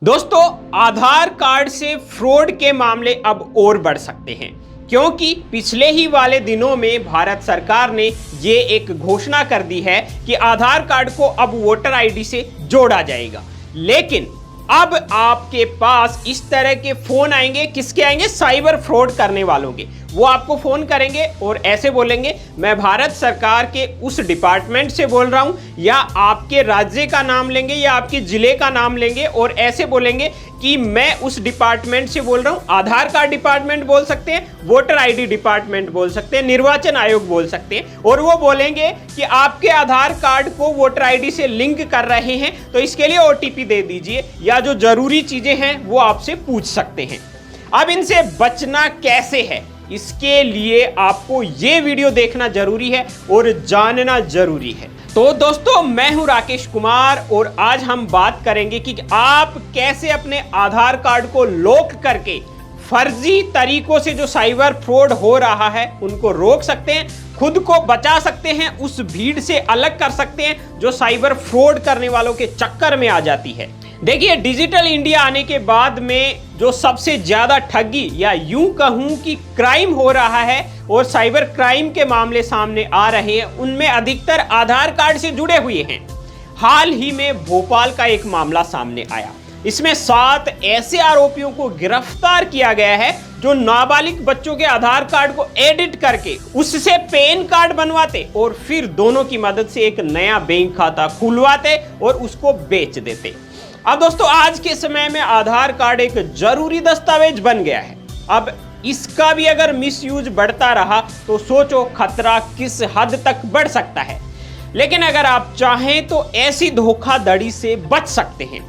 दोस्तों, आधार कार्ड से फ्रॉड के मामले अब और बढ़ सकते हैं क्योंकि पिछले ही वाले दिनों में भारत सरकार ने ये एक घोषणा कर दी है कि आधार कार्ड को अब वोटर आईडी से जोड़ा जाएगा। लेकिन अब आपके पास इस तरह के फोन आएंगे, किसके आएंगे? साइबर फ्रॉड करने वालों के। वो आपको फोन करेंगे और ऐसे बोलेंगे, मैं भारत सरकार के उस डिपार्टमेंट से बोल रहा हूं, या आपके राज्य का नाम लेंगे या आपके जिले का नाम लेंगे और ऐसे बोलेंगे कि मैं उस डिपार्टमेंट से बोल रहा हूं। आधार कार्ड डिपार्टमेंट बोल सकते हैं, वोटर आईडी डिपार्टमेंट बोल सकते हैं, निर्वाचन आयोग बोल सकते हैं, और वो बोलेंगे कि आपके आधार कार्ड को वोटर आईडी से लिंक कर रहे हैं तो इसके लिए ओटीपी दे दीजिए, या जो जरूरी चीजें हैं वो आपसे पूछ सकते हैं। अब इनसे बचना कैसे है, इसके लिए आपको ये वीडियो देखना जरूरी है और जानना जरूरी है। तो दोस्तों, मैं हूं राकेश कुमार और आज हम बात करेंगे कि आप कैसे अपने आधार कार्ड को लॉक करके फर्जी तरीकों से जो साइबर फ्रॉड हो रहा है उनको रोक सकते हैं, खुद को बचा सकते हैं, उस भीड़ से अलग कर सकते हैं जो साइबर फ्रॉड करने वालों के चक्कर में आ जाती है। देखिए, डिजिटल इंडिया आने के बाद में जो सबसे ज्यादा ठगी या यूं कहूं कि क्राइम हो रहा है और साइबर क्राइम के मामले सामने आ रहे हैं, उनमें अधिकतर आधार कार्ड से जुड़े हुए हैं। हाल ही में भोपाल का एक मामला सामने आया। इसमें 7 ऐसे आरोपियों को गिरफ्तार किया गया है जो नाबालिग बच्चों के आधार कार्ड को एडिट करके उससे पैन कार्ड बनवाते और फिर दोनों की मदद से एक नया बैंक खाता खुलवाते और उसको बेच देते। अब दोस्तों, आज के समय में आधार कार्ड एक जरूरी दस्तावेज बन गया है। अब इसका भी अगर मिसयूज बढ़ता रहा तो सोचो खतरा किस हद तक बढ़ सकता है। लेकिन अगर आप चाहें तो ऐसी धोखाधड़ी से बच सकते हैं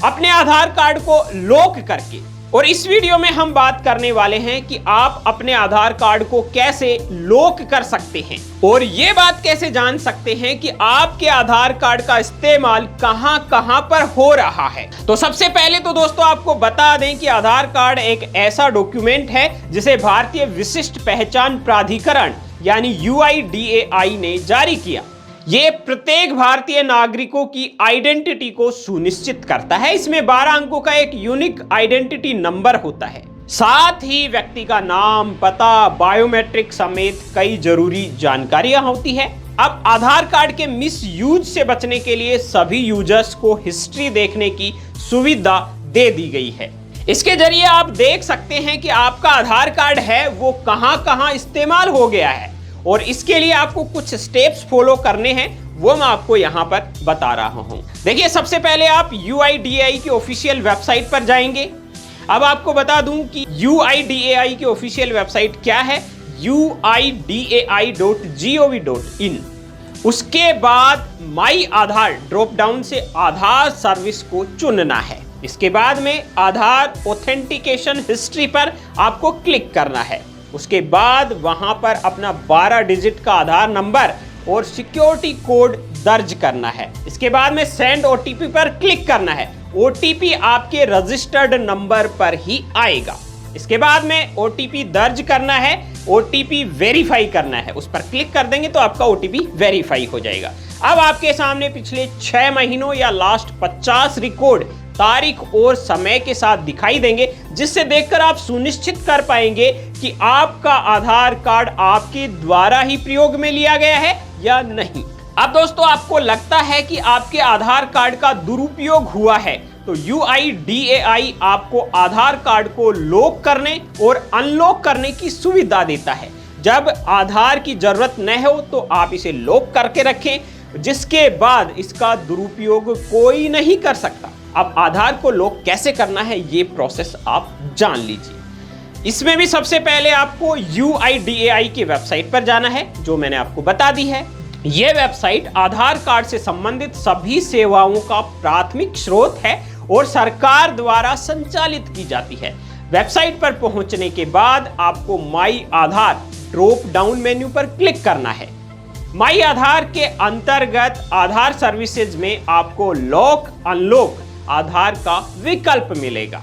अपने आधार कार्ड को लॉक करके। और इस वीडियो में हम बात करने वाले हैं कि आप अपने आधार कार्ड को कैसे लॉक कर सकते हैं और ये बात कैसे जान सकते हैं कि आपके आधार कार्ड का इस्तेमाल कहां कहां पर हो रहा है। तो सबसे पहले तो दोस्तों आपको बता दें कि आधार कार्ड एक ऐसा डॉक्यूमेंट है जिसे भारतीय विशिष्ट पहचान प्राधिकरण यानी UIDAI ने जारी किया। ये प्रत्येक भारतीय नागरिकों की आइडेंटिटी को सुनिश्चित करता है। इसमें 12 अंकों का एक यूनिक आइडेंटिटी नंबर होता है। साथ ही व्यक्ति का नाम, पता, बायोमेट्रिक समेत कई जरूरी जानकारियां होती है। अब आधार कार्ड के मिस यूज से बचने के लिए सभी यूजर्स को हिस्ट्री देखने की सुविधा दे दी गई है। इसके जरिए आप देख सकते हैं कि आपका आधार कार्ड है वो कहां कहां इस्तेमाल हो गया है, और इसके लिए आपको कुछ स्टेप्स फॉलो करने हैं, वो मैं आपको यहां पर बता रहा हूं। देखिए, सबसे पहले आप UIDAI की ऑफिशियल वेबसाइट पर जाएंगे। अब आपको बता दूं कि UIDAI की ऑफिशियल वेबसाइट क्या है, uidai.gov.in। उसके बाद माई आधार ड्रॉप डाउन से आधार सर्विस को चुनना है। इसके बाद में आधार ऑथेंटिकेशन हिस्ट्री पर आपको क्लिक करना है। उसके बाद वहां पर अपना 12 डिजिट का आधार नंबर और सिक्योरिटी कोड दर्ज करना है। इसके बाद में सेंड OTP पर क्लिक करना है। OTP आपके रजिस्टर्ड नंबर पर ही आएगा। इसके बाद में OTP दर्ज करना है, OTP वेरीफाई करना है। उस पर क्लिक कर देंगे तो आपका OTP वेरीफाई हो जाएगा। अब आपके सामने पिछले 6 महीनों या लास्ट 50 रिकॉर्ड तारीख और समय के साथ दिखाई देंगे, जिससे देखकर आप सुनिश्चित कर पाएंगे कि आपका आधार कार्ड आपके द्वारा ही प्रयोग में लिया गया है या नहीं। अब दोस्तों, आपको लगता है कि आपके आधार कार्ड का दुरुपयोग हुआ है तो UIDAI आपको आधार कार्ड को लॉक करने और अनलॉक करने की सुविधा देता है। जब आधार की जरूरत न हो तो आप इसे लॉक करके रखें, जिसके बाद इसका दुरुपयोग कोई नहीं कर सकता। अब आधार को लॉक कैसे करना है ये प्रोसेस आप जान लीजिए। इसमें भी सबसे पहले आपको UIDAI की वेबसाइट पर जाना है, जो मैंने आपको बता दी है। यह वेबसाइट आधार कार्ड से संबंधित सभी सेवाओं का प्राथमिक स्रोत है और सरकार द्वारा संचालित की जाती है। वेबसाइट पर पहुंचने के बाद आपको माई आधार ड्रॉप डाउन मेन्यू पर क्लिक करना है। माई आधार के अंतर्गत आधार सर्विसेज में आपको लॉक अनलॉक आधार का विकल्प मिलेगा।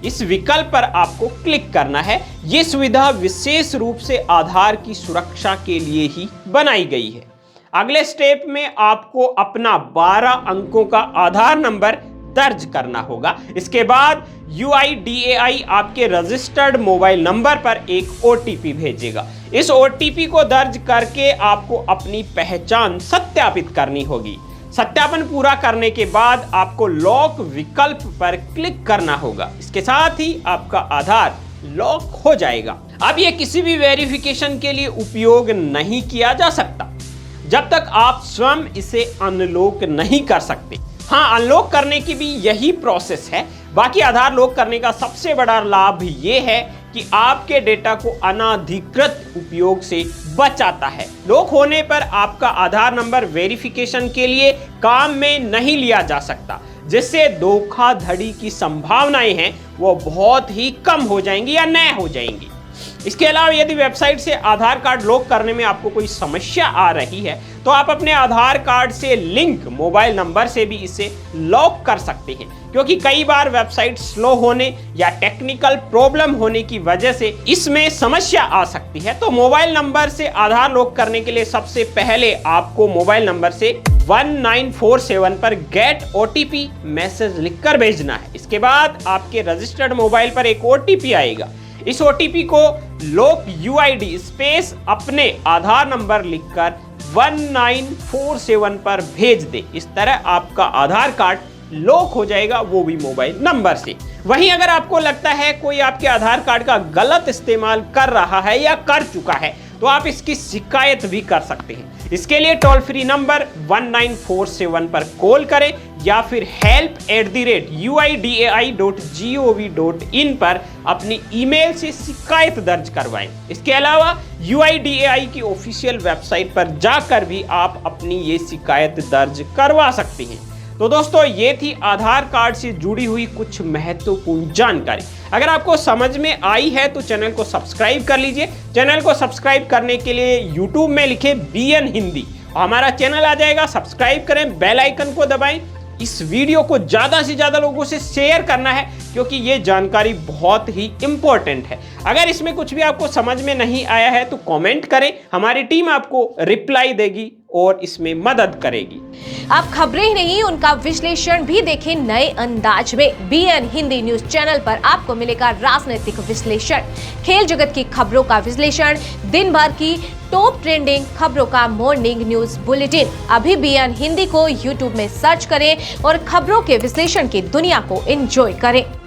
इस विकल्प पर आपको क्लिक करना है। यह सुविधा विशेष रूप से आधार की सुरक्षा के लिए ही बनाई गई है। अगले स्टेप में आपको अपना 12 अंकों का आधार नंबर दर्ज करना होगा। इसके बाद UIDAI आपके रजिस्टर्ड मोबाइल नंबर पर एक OTP भेजेगा। इस OTP को दर्ज करके आपको अपनी पहचान सत्यापित करनी होगी। सत्यापन पूरा करने के बाद आपको लॉक विकल्प पर क्लिक करना होगा। इसके साथ ही आपका आधार लॉक हो जाएगा। अब यह किसी भी वेरिफिकेशन के लिए उपयोग नहीं किया जा सकता जब तक आप स्वयं इसे अनलॉक नहीं कर सकते। हाँ, अनलॉक करने की भी यही प्रोसेस है। बाकी आधार लॉक करने का सबसे बड़ा लाभ ये है कि आपके डेटा को अनाधिकृत उपयोग से बचाता है। लॉक होने पर आपका आधार नंबर वेरिफिकेशन के लिए काम में नहीं लिया जा सकता, जिससे धोखाधड़ी की संभावनाएं हैं वो बहुत ही कम हो जाएंगी या न हो जाएंगी। इसके अलावा यदि वेबसाइट से आधार कार्ड लॉक करने में आपको कोई समस्या आ रही है तो आप अपने आधार कार्ड से लिंक मोबाइल नंबर से भी इसे लॉक कर सकते हैं, क्योंकि कई बार वेबसाइट स्लो होने या टेक्निकल प्रॉब्लम होने की वजह से इसमें समस्या आ सकती है। तो मोबाइल नंबर से आधार लॉक करने के लिए सबसे पहले आपको मोबाइल नंबर से 1947 पर गेट OTP मैसेज लिखकर भेजना है। इसके बाद आपके रजिस्टर्ड मोबाइल पर एक OTP आएगा। इस OTP को लॉक UID स्पेस अपने आधार नंबर लिखकर 1947 पर भेज दे। इस तरह आपका आधार कार्ड लॉक हो जाएगा, वो भी मोबाइल नंबर से। वहीं अगर आपको लगता है कोई आपके आधार कार्ड का गलत इस्तेमाल कर रहा है या कर चुका है तो आप इसकी शिकायत भी कर सकते हैं। इसके लिए टोल फ्री नंबर 1947 पर कॉल करें या फिर help@uidai.gov.in पर अपनी ईमेल से शिकायत दर्ज करवाएं। इसके अलावा UIDAI की ऑफिशियल वेबसाइट पर जाकर भी आप अपनी ये शिकायत दर्ज करवा सकते हैं। तो दोस्तों, ये थी आधार कार्ड से जुड़ी हुई कुछ महत्वपूर्ण जानकारी। अगर आपको समझ में आई है तो चैनल को सब्सक्राइब कर लीजिए। चैनल को सब्सक्राइब करने के लिए YouTube में लिखें BN हिंदी, हमारा चैनल आ जाएगा। सब्सक्राइब करें, बेल आइकन को दबाएं। इस वीडियो को ज़्यादा से ज़्यादा लोगों से शेयर करना है, क्योंकि ये जानकारी बहुत ही इंपॉर्टेंट है। अगर इसमें कुछ भी आपको समझ में नहीं आया है तो कमेंट करें, हमारी टीम आपको रिप्लाई देगी और इसमें मदद करेगी। आप खबरें ही नहीं, उनका विश्लेषण भी देखें नए अंदाज में। BN हिंदी न्यूज चैनल पर आपको मिलेगा राजनीतिक विश्लेषण, खेल जगत की खबरों का विश्लेषण, दिन भर की टॉप ट्रेंडिंग खबरों का मॉर्निंग न्यूज बुलेटिन। अभी BN हिंदी को YouTube में सर्च करें और खबरों के विश्लेषण की दुनिया को एंजॉय करें।